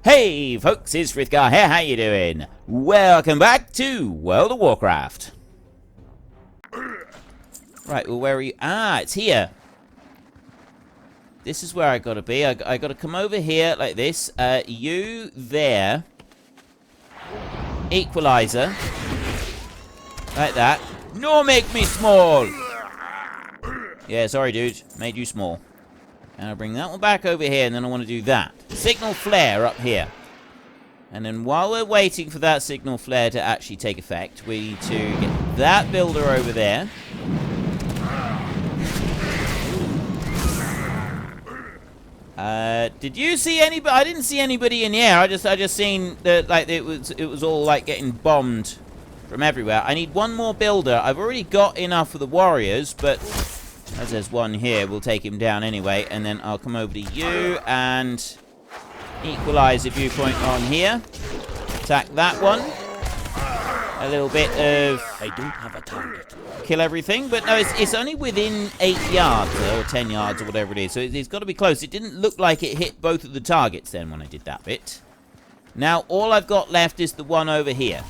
Hey folks, it's Frithgar here, how you doing? Welcome back to World of Warcraft. Right, well where are you? Ah, it's here. This is where I gotta be. I gotta come over here like this. You there. Equalizer. Like that. No, make me small! Yeah, sorry dude. Made you small. And I'll bring that one back over here, and then I want to do that. Signal flare up here. And then while we're waiting for that signal flare to actually take effect, we need to get that builder over there. Did you see anybody? I didn't see anybody in the air. I just seen that like it was all like getting bombed from everywhere. I need one more builder. I've already got enough for the warriors, but as there's one here, we'll take him down anyway, and then I'll come over to you and equalize the viewpoint on here. Attack that one. A little bit of... I don't have a target. Kill everything, but no, it's only within 8 yards, or 10 yards, or whatever it is, so it's got to be close. It didn't look like it hit both of the targets then when I did that bit. Now, all I've got left is the one over here.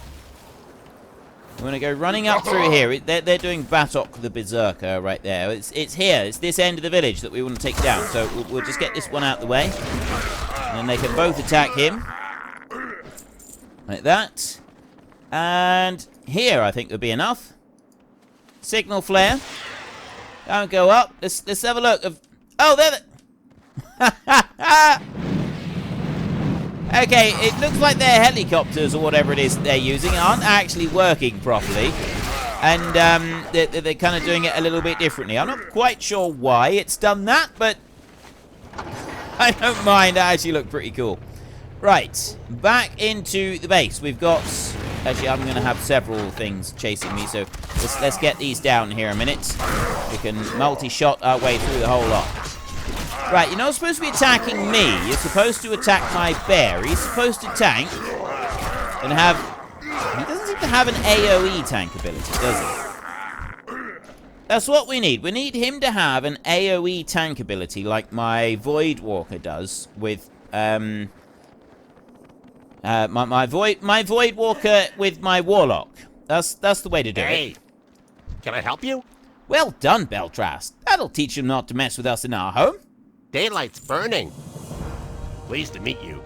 I'm going to go running up through here. They're doing Batok the Berserker right there. It's here. It's this end of the village that we want to take down. So we'll just get this one out of the way. And then they can both attack him. Like that. And here, I think, would be enough. Signal flare. Don't go up. Let's have a look. Oh, there. Okay, it looks like their helicopters or whatever it is they're using aren't actually working properly. And they're kind of doing it a little bit differently. I'm not quite sure why it's done that, but I don't mind. It actually looked pretty cool. Right, back into the base. We've got... Actually, I'm going to have several things chasing me, so let's get these down here a minute. We can multi-shot our way through the whole lot. Right, you're not supposed to be attacking me. You're supposed to attack my bear. He's supposed to tank and have... He doesn't seem to have an AoE tank ability, does he? That's what we need. We need him to have an AoE tank ability like my Voidwalker does with... my Voidwalker with my Warlock. That's the way to do it. Can I help you? Well done, Beldrast. That'll teach him not to mess with us in our home. Daylight's burning. Pleased to meet you.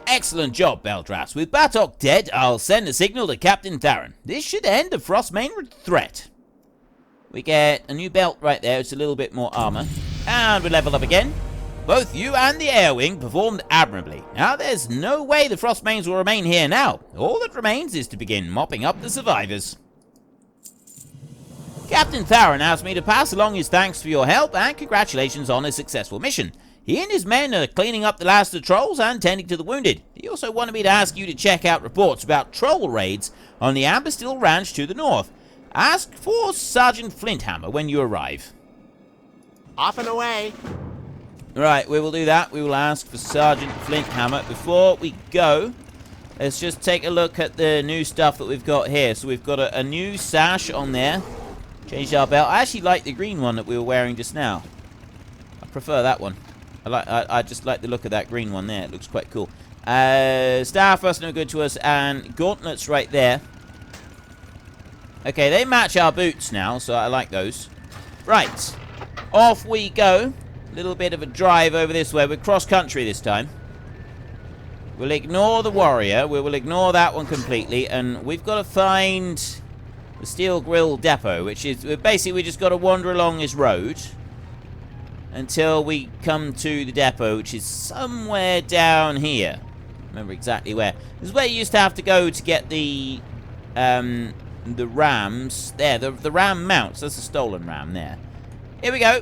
Excellent job, Beldrast. With Batok dead, I'll send a signal to Captain Theron. This should end the Frostmane threat. We get a new belt right there. It's a little bit more armor. And we level up again. Both you and the Air Wing performed admirably. Now there's no way the Frostmanes will remain here now. All that remains is to begin mopping up the survivors. Captain Theron asked me to pass along his thanks for your help and congratulations on a successful mission. He and his men are cleaning up the last of the trolls and tending to the wounded. He also wanted me to ask you to check out reports about troll raids on the Amberstill Ranch to the north. Ask for Sergeant Flinthammer when you arrive. Off and away. Right, we will do that. We will ask for Sergeant Flinthammer. Before we go, let's just take a look at the new stuff that we've got here. So we've got a new sash on there. Changed our belt. I actually like the green one that we were wearing just now. I prefer that one. I just like the look of that green one there. It looks quite cool. Staff us no good to us, and gauntlets right there. Okay, they match our boots now, so I like those. Right, off we go. A little bit of a drive over this way. We're cross-country this time. We'll ignore the warrior. We will ignore that one completely, and we've got to find the Steel Grill Depot, which is basically we just got to wander along this road until we come to the depot, which is somewhere down here. Remember exactly where. This is where you used to have to go to get the rams. There, the ram mounts. That's a stolen ram there. Here we go.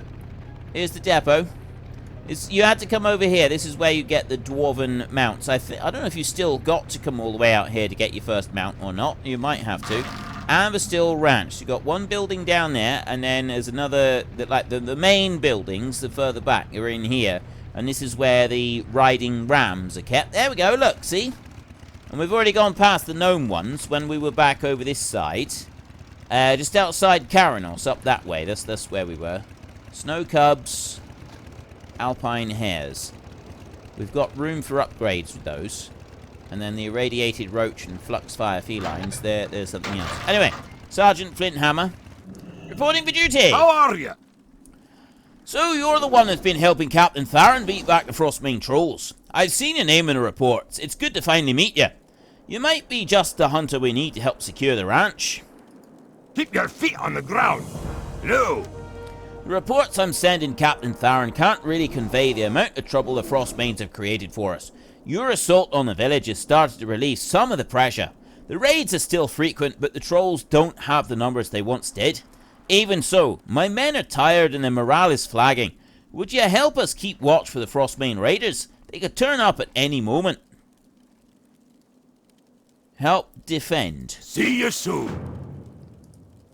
Here's the depot. You had to come over here. This is where you get the Dwarven mounts. I don't know if you still got to come all the way out here to get your first mount or not. You might have to. Amberstill Ranch. You've got one building down there, and then there's another, the main buildings, the further back, are in here. And this is where the riding rams are kept. There we go, look, see? And we've already gone past the gnome ones when we were back over this side. Just outside Karanos, up that way. That's where we were. Snow cubs, alpine hares. We've got room for upgrades with those. And then the irradiated roach and flux fire felines, there's something else. Anyway, Sergeant Flinthammer, reporting for duty. How are you? So you're the one that's been helping Captain Theron beat back the Frostmane trolls. I've seen your name in the reports. It's good to finally meet you. You might be just the hunter we need to help secure the ranch. Keep your feet on the ground. No. The reports I'm sending Captain Theron can't really convey the amount of trouble the Frostmanes have created for us. Your assault on the village has started to relieve some of the pressure. The raids are still frequent, but the trolls don't have the numbers they once did. Even so, my men are tired and their morale is flagging. Would you help us keep watch for the Frostmane raiders? They could turn up at any moment. Help defend. See you soon.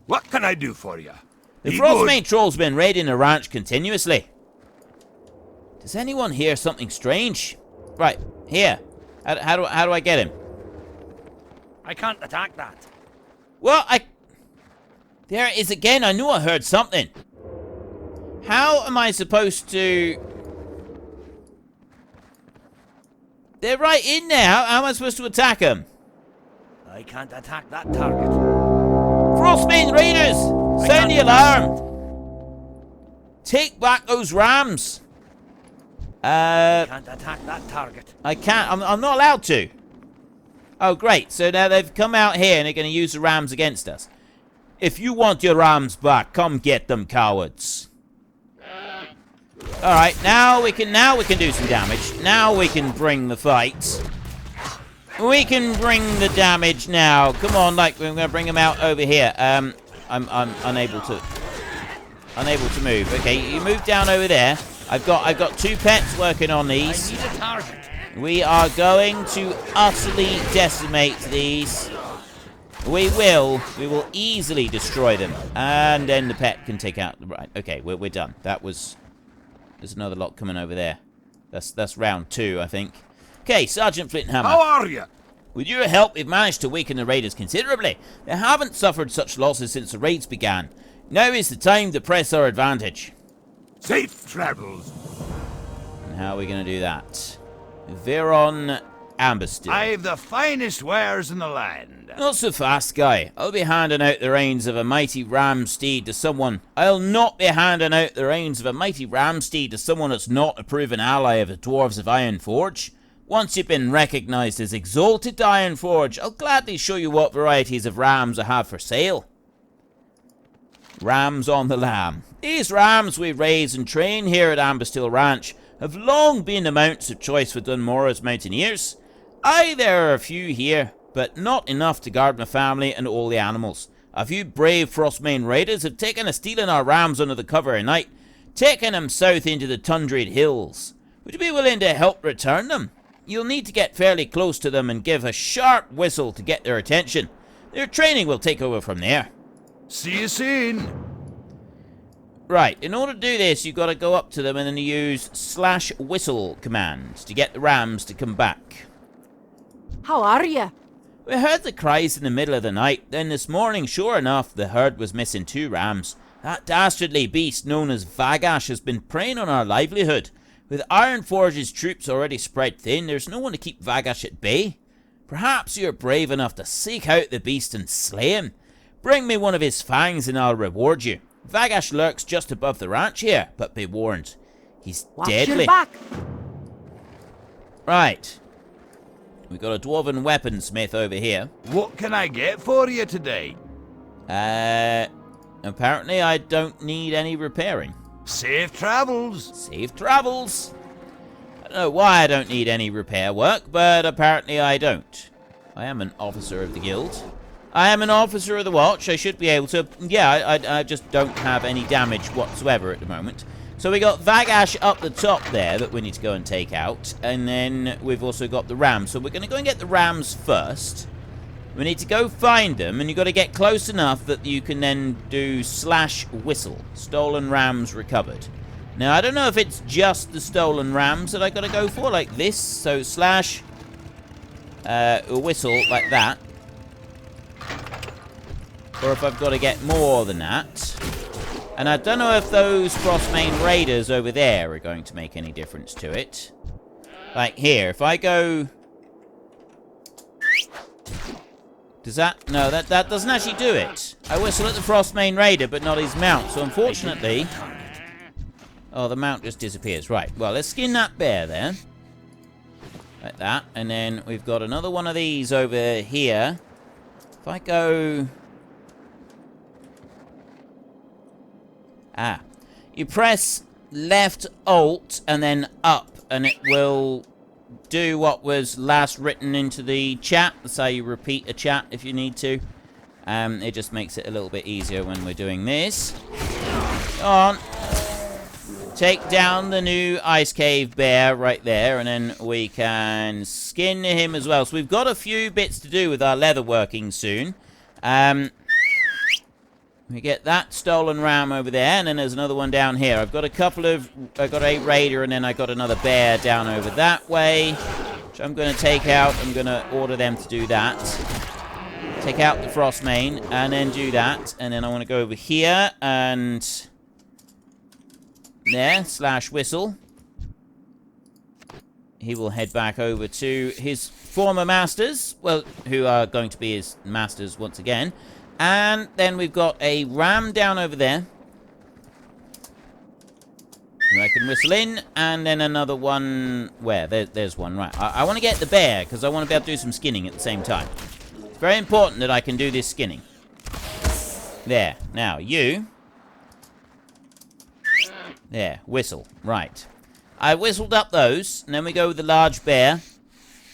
What can I do for you? The Frostmane trolls been raiding the ranch continuously. Does anyone hear something strange? Right, here. How do I get him? I can't attack that. Well, there it is again. I knew I heard something. How am I supposed to... They're right in there. How am I supposed to attack them? I can't attack that target. Frostmane raiders! Sound the alarm! Take back those rams! I can't attack that target. I can't. I'm not allowed to. Oh, great. So now they've come out here and they're going to use the rams against us. If you want your rams back, come get them, cowards. All right, now we can do some damage. Now we can bring the fight. We can bring the damage now. Come on, like we're going to bring them out over here. I'm unable to move. Okay, you move down over there. I've got 2 pets working on these. I need a target. We are going to utterly decimate these. We will easily destroy them. And then the pet can take out... Right, okay, we're done. There's another lot coming over there. That's round 2, I think. Okay, Sergeant Flinthammer. How are you? With your help, we've managed to weaken the raiders considerably. They haven't suffered such losses since the raids began. Now is the time to press our advantage. Safe travels. And how are we going to do that? Viron Amberstill. I've the finest wares in the land. Not so fast, guy. I'll be handing out the reins of a mighty ram steed to someone. I'll not be handing out the reins of a mighty ram steed to someone that's not a proven ally of the dwarves of Ironforge. Once you've been recognized as exalted to Ironforge, I'll gladly show you what varieties of rams I have for sale. Rams on the lam. These rams we raise and train here at Amberstill Ranch have long been the mounts of choice for Dun Morogh's mountaineers. Aye, there are a few here, but not enough to guard my family and all the animals. A few brave Frostmane raiders have taken to stealing our rams under the cover of night, taking them south into the tundrid hills. Would you be willing to help return them? You'll need to get fairly close to them and give a sharp whistle to get their attention. Their training will take over from there. See you soon. Right, in order to do this, you've got to go up to them and then use /whistle commands to get the rams to come back. How are you? We heard the cries in the middle of the night. Then this morning, sure enough, the herd was missing 2 rams. That dastardly beast known as Vygosh has been preying on our livelihood. With Ironforge's troops already spread thin, there's no one to keep Vygosh at bay. Perhaps you're brave enough to seek out the beast and slay him. Bring me one of his fangs and I'll reward you. Vygosh lurks just above the ranch here, but be warned, he's Watch deadly. your back. Right. We've got a Dwarven weaponsmith over here. What can I get for you today? Apparently I don't need any repairing. Safe travels. Safe travels. I don't know why I don't need any repair work, but apparently I don't. I am an officer of the guild. I am an officer of the watch. I should be able to... Yeah, I just don't have any damage whatsoever at the moment. So we got Vygosh up the top there that we need to go and take out. And then we've also got the rams. So we're going to go and get the rams first. We need to go find them, and you've got to get close enough that you can then do /whistle. Stolen rams recovered. Now, I don't know if it's just the stolen rams that I got to go for, like this. So /whistle, like that. Or if I've got to get more than that. And I don't know if those Frostmane raiders over there are going to make any difference to it. Like here, if I go... Does that... No, that doesn't actually do it. I whistle at the Frostmane Raider, but not his mount. So unfortunately... Oh, the mount just disappears. Right, well, let's skin that bear there. Like that. And then we've got another one of these over here. If I go... Ah. You press left Alt and then up, and it will do what was last written into the chat. That's how you repeat a chat if you need to. It just makes it a little bit easier when we're doing this. Go on. Take down the new Ice Cave Bear right there, and then we can skin him as well. So we've got a few bits to do with our leather working soon. We get that stolen ram over there, and then there's another one down here. I've got a raider, and then I got another bear down over that way, which I'm going to take out. I'm going to order them to do that. Take out the Frostmane, and then do that. And then I want to go over here, and... There, / whistle. He will head back over to his former masters, well, who are going to be his masters once again. And then we've got a ram down over there. I can whistle in, and then another one... Where? There's one, right. I want to get the bear, because I want to be able to do some skinning at the same time. It's very important that I can do this skinning. There. Now, you... There, whistle. Right. I whistled up those, and then we go with the large bear.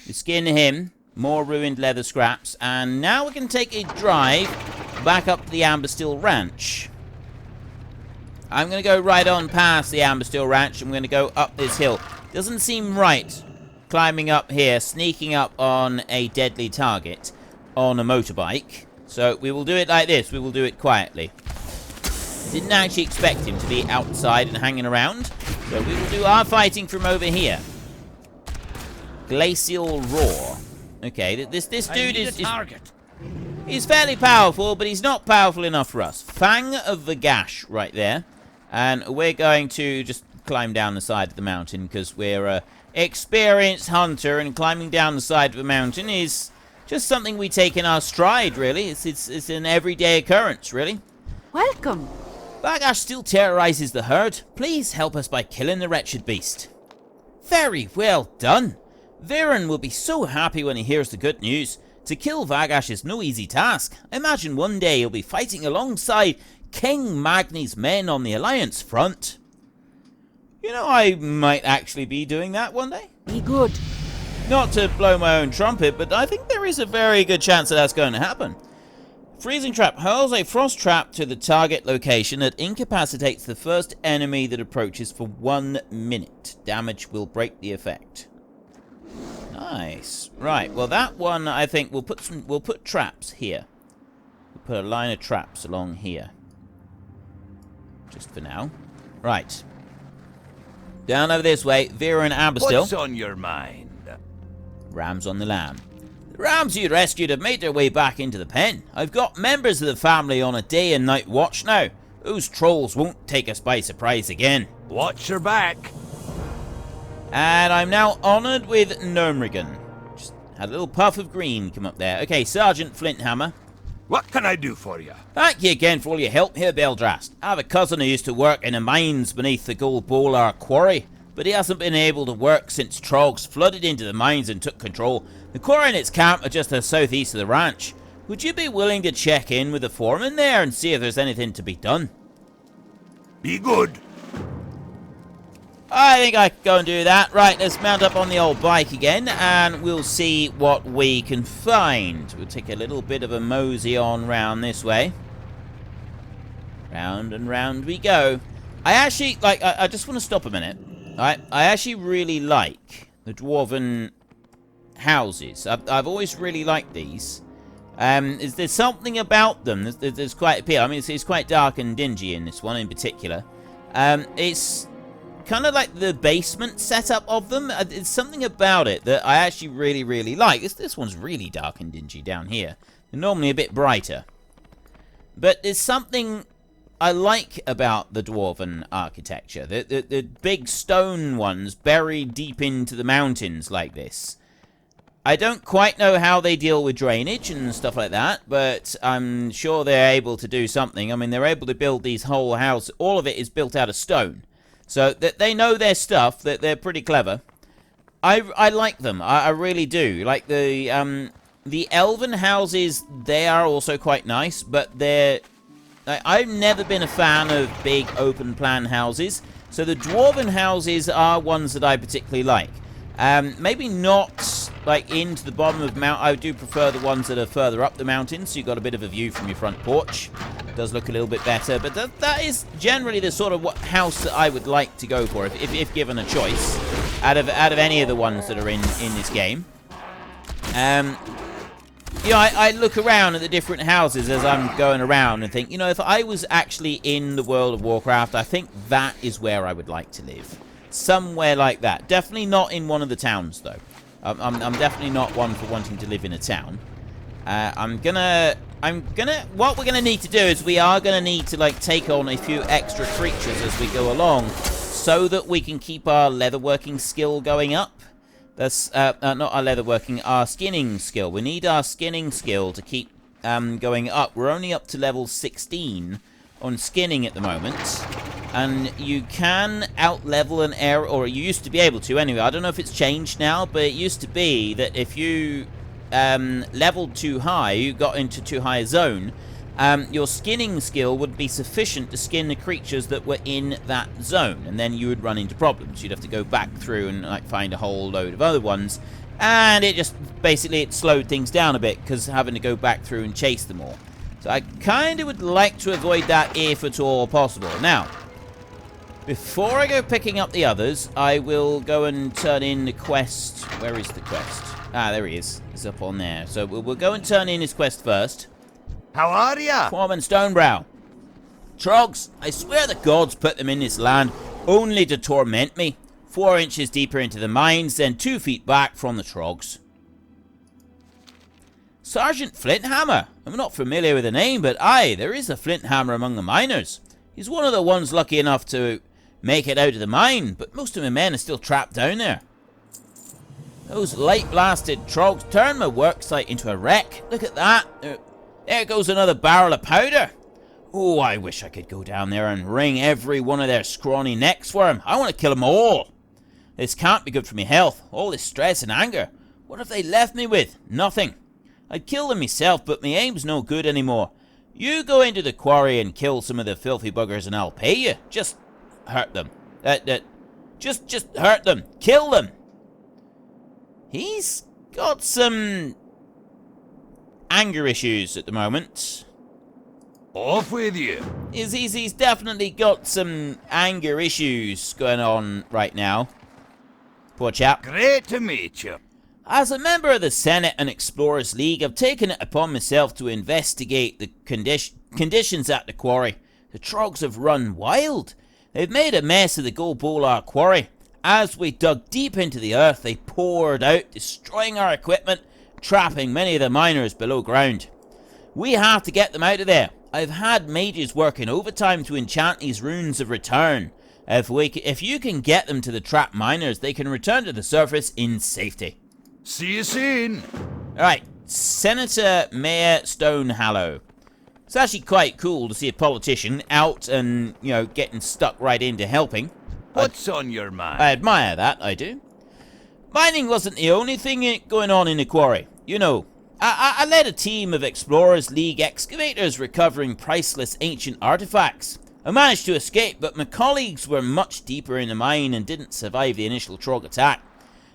We skin him. More ruined leather scraps. And now we can take a drive back up to the Amberstill Ranch. I'm going to go right on past the Amberstill Ranch. I'm going to go up this hill. Doesn't seem right climbing up here, sneaking up on a deadly target on a motorbike. So we will do it like this. We will do it quietly. Didn't actually expect him to be outside and hanging around. So we will do our fighting from over here. Glacial Roar. Okay, this dude is he's fairly powerful, but he's not powerful enough for us. Fang of Vygosh right there. And we're going to just climb down the side of the mountain because we're an experienced hunter, and climbing down the side of a mountain is just something we take in our stride, really. It's an everyday occurrence, really. Welcome. Vygosh still terrorizes the herd. Please help us by killing the wretched beast. Very well done. Viren will be so happy when he hears the good news. To kill Vygosh is no easy task. Imagine one day he'll be fighting alongside King Magni's men on the Alliance front. You know, I might actually be doing that one day. Be good. Not to blow my own trumpet, but I think there is a very good chance that that's going to happen. Freezing Trap hurls a frost trap to the target location that incapacitates the first enemy that approaches for 1 minute. Damage will break the effect. Nice. Right, well that one I think we'll put traps here. We'll put a line of traps along here. Just for now. Right. Down over this way, Vera and Amberstill. What's on your mind? Rams on the lamb. The rams you rescued have made their way back into the pen. I've got members of the family on a day and night watch now. Those trolls won't take us by surprise again. Watch your back. And I'm now honoured with Gnomrigan. Just had a little puff of green come up there. Okay, Sergeant Flinthammer. What can I do for you? Thank you again for all your help here, Beldrast. I have a cousin who used to work in the mines beneath the Gold Bowler quarry, but he hasn't been able to work since Trogs flooded into the mines and took control. The quarry and its camp are just to the southeast of the ranch. Would you be willing to check in with the foreman there and see if there's anything to be done? Be good. I think I can go and do that. Right, let's mount up on the old bike again, and we'll see what we can find. We'll take a little bit of a mosey on round this way. Round and round we go. I actually, I just want to stop a minute. I actually really like the Dwarven houses. I've always really liked these. There's something about them. There's quite appeal. I mean, it's quite dark and dingy in this one in particular. It's kind of like the basement setup of them. It's something about it that I actually really, really like. This one's really dark and dingy down here. They're normally a bit brighter. But there's something I like about the Dwarven architecture. The big stone ones buried deep into the mountains like this. I don't quite know how they deal with drainage and stuff like that, but I'm sure they're able to do something. I mean, they're able to build these whole house. All of it is built out of stone. So that they know their stuff, that they're pretty clever. I like them. I really do. Like the elven houses, they are also quite nice, but they're... I've never been a fan of big open plan houses, so the dwarven houses are ones that I particularly like. Maybe not like into the bottom of mount. I do prefer the ones that are further up the mountains, so you've got a bit of a view from your front porch. Does look a little bit better, but that is generally the sort of house that I would like to go for if given a choice out of any of the ones that are in this game. You know, I look around at the different houses as I'm going around and think, you know, if I was actually in the world of Warcraft, I think that is where I would like to live. Somewhere like that. Definitely not in one of the towns, though. I'm definitely not one for wanting to live in a town. What we're gonna need to do is we are gonna need to, like, take on a few extra creatures as we go along so that we can keep our leatherworking skill going up. That's, not our leatherworking, our skinning skill. We need our skinning skill to keep going up. We're only up to level 16 on skinning at the moment. And you can out-level an area, or you used to be able to anyway. I don't know if it's changed now, but it used to be that if you leveled too high, you got into too high a zone, your skinning skill would be sufficient to skin the creatures that were in that zone, and then you would run into problems. You'd have to go back through and like find a whole load of other ones, and it just basically it slowed things down a bit because having to go back through and chase them all. So I kind of would like to avoid that if at all possible. Now, before I go picking up the others, I will go and turn in the quest. Where is the quest? Ah, there he is. He's up on there. So we'll go and turn in his quest first. How are ya? Foreman Stonebrow. Trogs, I swear the gods put them in this land only to torment me. 4 inches deeper into the mines, then 2 feet back from the Trogs. Sergeant Flinthammer. I'm not familiar with the name, but aye, there is a Flinthammer among the miners. He's one of the ones lucky enough to make it out of the mine, but most of my men are still trapped down there. Those light-blasted Trogs turned my worksite into a wreck. Look at that. There goes another barrel of powder. Oh, I wish I could go down there and wring every one of their scrawny necks for him. I want to kill them all. This can't be good for me health. All this stress and anger. What have they left me with? Nothing. I'd kill them myself, but my aim's no good anymore. You go into the quarry and kill some of the filthy buggers and I'll pay you. Just hurt them. Just hurt them. Kill them. He's got some anger issues at the moment. Off with you. He's definitely got some anger issues going on right now. Poor chap. Great to meet you. As a member of the Senate and Explorers League, I've taken it upon myself to investigate the conditions at the quarry. The Trogs have run wild. They've made a mess of the Gold Bolar quarry. As we dug deep into the earth, they poured out, destroying our equipment, trapping many of the miners below ground. We have to get them out of there. I've had mages working overtime to enchant these runes of return. If you can get them to the trapped miners, they can return to the surface in safety. See you soon. Alright, Senator Mayor Stonehallow. It's actually quite cool to see a politician out and, you know, getting stuck right into helping. What's on your mind? I admire that, I do. Mining wasn't the only thing going on in the quarry. You know, I led a team of Explorers League excavators recovering priceless ancient artifacts. I managed to escape, but my colleagues were much deeper in the mine and didn't survive the initial Trog attack.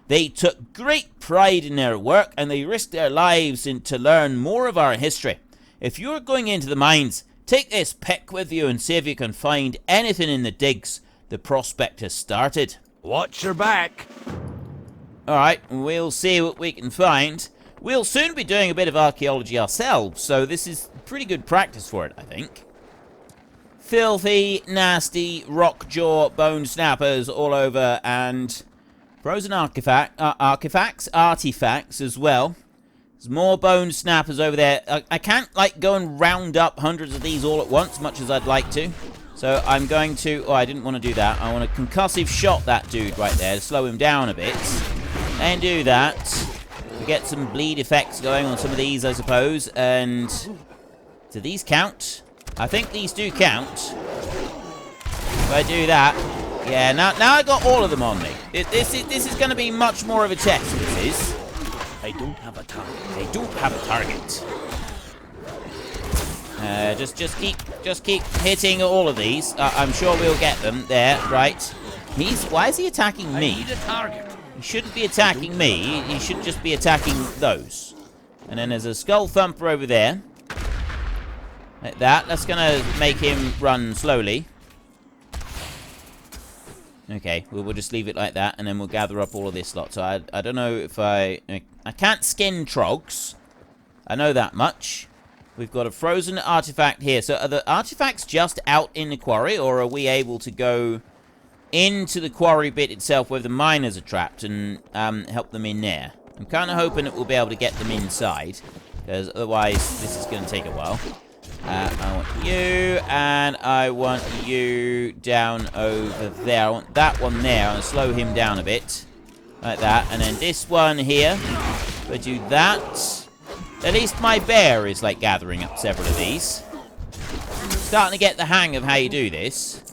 They took great pride in their work and they risked their lives to learn more of our history. If you're going into the mines, take this pick with you and see if you can find anything in the digs the prospect has started. Watch your back. Alright, we'll see what we can find. We'll soon be doing a bit of archaeology ourselves, so this is pretty good practice for it, I think. Filthy, nasty, rockjaw, bone snappers all over, and frozen artifacts as well. There's more bone snappers over there. I can't, like, go and round up hundreds of these all at once, much as I'd like to. So I'm going to... Oh, I didn't want to do that. I want to concussive shot that dude right there to slow him down a bit. And do that. Get some bleed effects going on some of these, I suppose. And do these count? I think these do count. If I do that, yeah. Now I got all of them on me. This is going to be much more of a test. This is. I don't have a target. They don't have a target. Just keep hitting all of these. I'm sure we'll get them there. Right. Why is he attacking me? I need a target. He shouldn't be attacking me. He should just be attacking those. And then there's a skull thumper over there. Like that. That's going to make him run slowly. Okay, we'll just leave it like that, and then we'll gather up all of this lot. So I don't know if I can't skin trogs. I know that much. We've got a frozen artifact here. So are the artifacts just out in the quarry, or are we able to go into the quarry bit itself where the miners are trapped and help them in there? I'm kind of hoping that we'll be able to get them inside, because otherwise this is going to take a while. I want you, and I want you down over there. I want that one there. I'm going to slow him down a bit. Like that. And then this one here. If I do that, at least my bear is, like, gathering up several of these. Starting to get the hang of how you do this.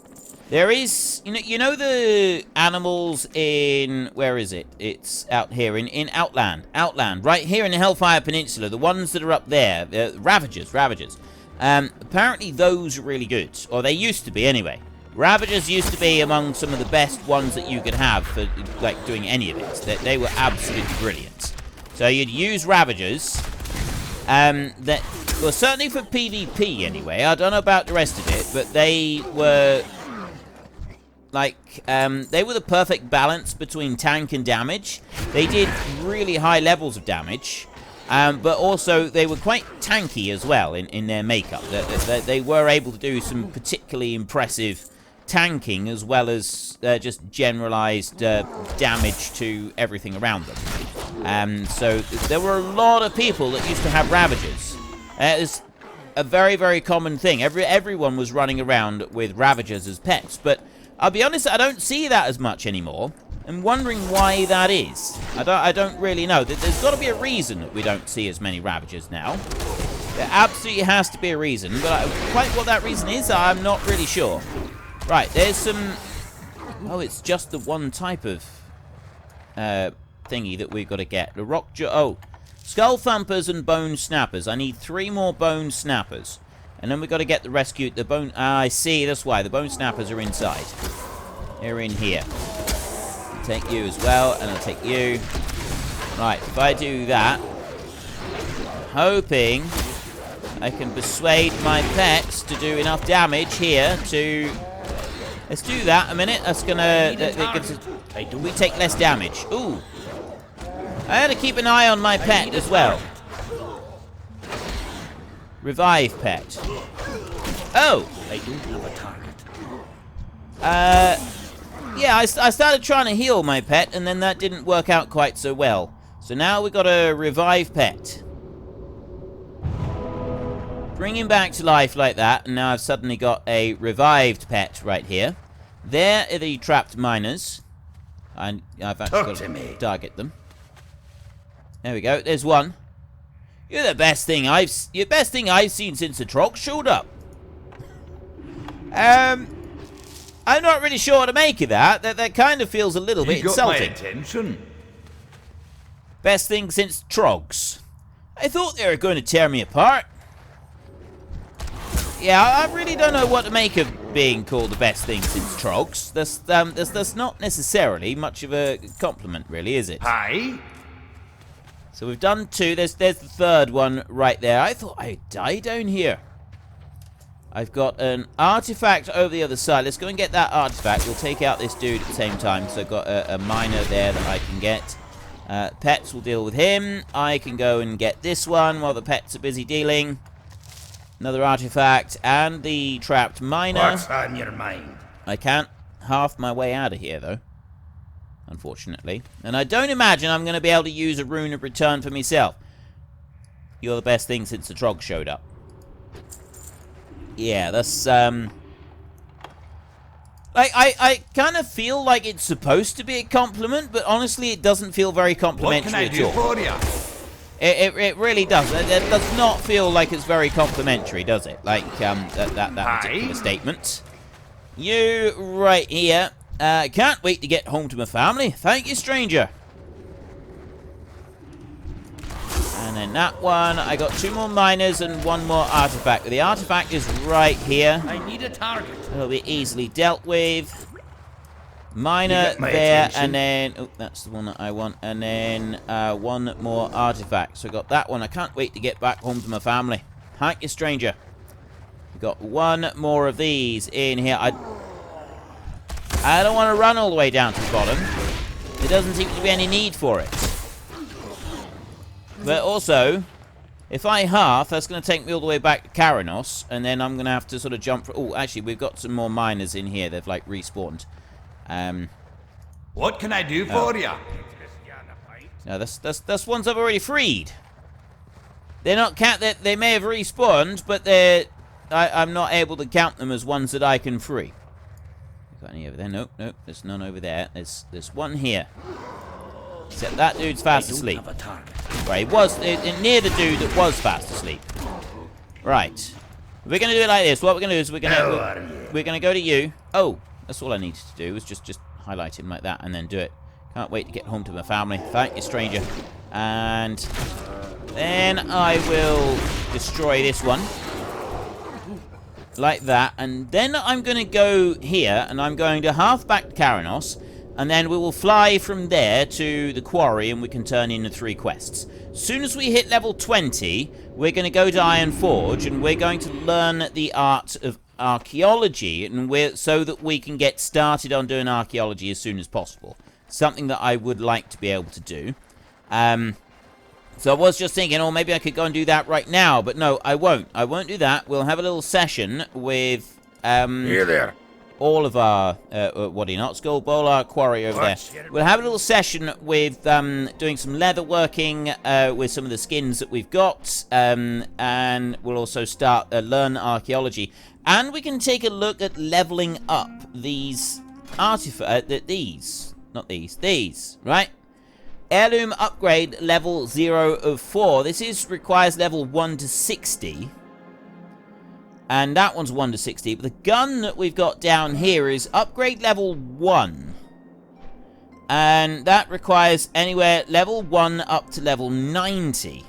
There is, you know the animals in, where is it? It's out here in Outland. Outland, right here in the Hellfire Peninsula. The ones that are up there. Ravagers. Apparently those are really good. Or they used to be, anyway. Ravagers used to be among some of the best ones that you could have for, like, doing any of it. They were absolutely brilliant. So you'd use Ravagers. Well, certainly for PvP, anyway. I don't know about the rest of it, but they were... Like, they were the perfect balance between tank and damage. They did really high levels of damage. But also, they were quite tanky as well in their makeup. They were able to do some particularly impressive tanking as well as just generalized damage to everything around them. So there were a lot of people that used to have Ravagers. It's a very, very common thing. Everyone was running around with Ravagers as pets. But I'll be honest, I don't see that as much anymore. I'm wondering why that is. I don't really know. There's got to be a reason that we don't see as many Ravagers now. There absolutely has to be a reason, but quite what that reason is, I'm not really sure. Right, there's some... Oh, it's just the one type of thingy that we've got to get. The rock... Oh, skull thumpers and bone snappers. I need 3 more bone snappers. And then we've got to get the rescue... The bone... I see, that's why. The bone snappers are inside. They're in here. Take you as well, and I'll take you. Right, if I do that, hoping I can persuade my pets to do enough damage here to... Let's do that a minute. That's gonna... we take less damage. Ooh. I had to keep an eye on my pet as well. Revive pet. Oh! I don't have a target. Yeah, I started trying to heal my pet, and then that didn't work out quite so well. So now we've got a revive pet. Bring him back to life like that, and now I've suddenly got a revived pet right here. There are the trapped miners. I've actually got to target them. There we go, there's one. You're the best thing I've seen since the Trog showed up. I'm not really sure what to make of that. That kind of feels a little bit insulting. You got my attention. Best thing since Trogs. I thought they were going to tear me apart. Yeah, I really don't know what to make of being called the best thing since Trogs. That's not necessarily much of a compliment, really, is it? Hi. So we've done 2. There's the third one right there. I thought I'd die down here. I've got an artifact over the other side. Let's go and get that artifact. We'll take out this dude at the same time. So I've got a miner there that I can get. Pets will deal with him. I can go and get this one while the pets are busy dealing. Another artifact. And the trapped miner. What's on your mind? I can't half my way out of here, though. Unfortunately. And I don't imagine I'm going to be able to use a rune of return for myself. you're the best thing since the Trog showed up. Yeah, that's, I kind of feel like it's supposed to be a compliment, but honestly, it doesn't feel very complimentary at all. For you? It really does. It does not feel like it's very complimentary, does it? Like, that particular statement. You, right here. Can't wait to get home to my family. Thank you, stranger. And then that one, I got 2 more miners and 1 more artifact. The artifact is right here. I need a target. It'll be easily dealt with. Miner there, attention. and then... Oh, that's the one that I want. And then 1 more artifact. So I got that one. I can't wait to get back home to my family. Thank you, stranger. We got 1 more of these in here. I don't want to run all the way down to the bottom. There doesn't seem to be any need for it. But also, if I half, that's going to take me all the way back to Karanos, and then I'm going to have to sort of jump... Oh, actually, we've got some more miners in here. They've, like, respawned. What can I do for you? No, that's ones I've already freed. They're not they may have respawned, but I'm not able to count them as ones that I can free. Got any over there? Nope, nope. There's none over there. There's 1 here. Except that dude's fast asleep. Right, he was near the dude that was fast asleep. Right. We're gonna do it like this. What we're gonna do is we're gonna go to you. Oh, that's all I needed to do was just highlight him like that and then do it. Can't wait to get home to my family. Thank you, stranger. And then I will destroy this one. Like that. And then I'm going to go here and I'm going to half back to Karanos. And then we will fly from there to the quarry and we can turn in the 3 quests. As soon as we hit level 20, we're going to go to Ironforge and we're going to learn the art of archaeology, and so that we can get started on doing archaeology as soon as possible. Something that I would like to be able to do. So I was just thinking, oh, maybe I could go and do that right now, but no, I won't. I won't do that. We'll have a little session with Here there. all of our what are you not Skull Bowl, our quarry over there. We'll have a little session with doing some leather working with some of the skins that we've got, and we'll also start learn archaeology. And we can take a look at leveling up these these, right? Heirloom upgrade level 0 of 4. This requires level 1 to 60. And that one's 1 to 60. But the gun that we've got down here is upgrade level 1. And that requires anywhere level 1 up to level 90.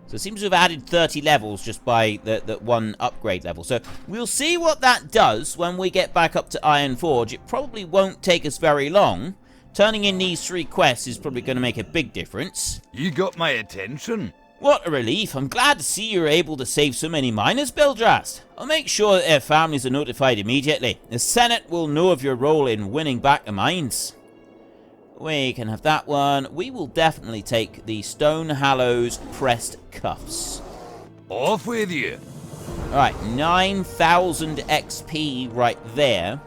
So it seems to have added 30 levels just by the 1 upgrade level. So we'll see what that does when we get back up to Ironforge. It probably won't take us very long. Turning in these 3 quests is probably going to make a big difference. You got my attention. What a relief. I'm glad to see you're able to save so many miners, Beldrast. I'll make sure that their families are notified immediately. The Senate will know of your role in winning back the mines. We can have that one. We will definitely take the Stone Hallows pressed cuffs. Off with you. Alright, 9,000 XP right there.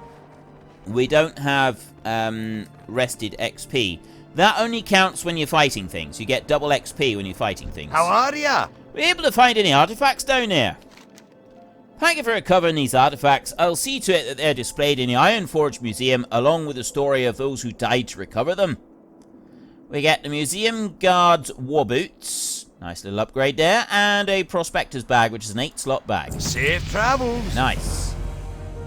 We don't have rested XP. That only counts when you're fighting things. You get double XP when you're fighting things. How are ya? Were you able to find any artifacts down there? Thank you for recovering these artifacts. I'll see to it that they're displayed in the Ironforge Museum, along with the story of those who died to recover them. We get the Museum Guard's war boots. Nice little upgrade there. And a Prospector's bag, which is an 8-slot bag. Safe travels. Nice.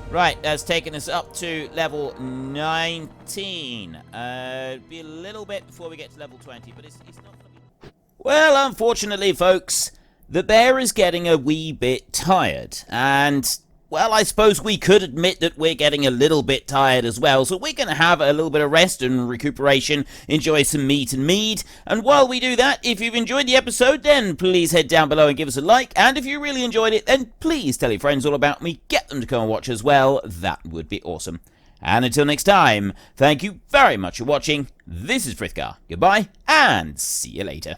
Right, that's taken us up to level 19. Be a little bit before we get to level 20, but it's not going to be... Well, unfortunately, folks, the bear is getting a wee bit tired, and, well, I suppose we could admit that we're getting a little bit tired as well, so we're going to have a little bit of rest and recuperation, enjoy some meat and mead, and while we do that, if you've enjoyed the episode, then please head down below and give us a like, and if you really enjoyed it, then please tell your friends all about me, get them to come and watch as well, that would be awesome. And until next time, thank you very much for watching, this is Frithgar, goodbye, and see you later.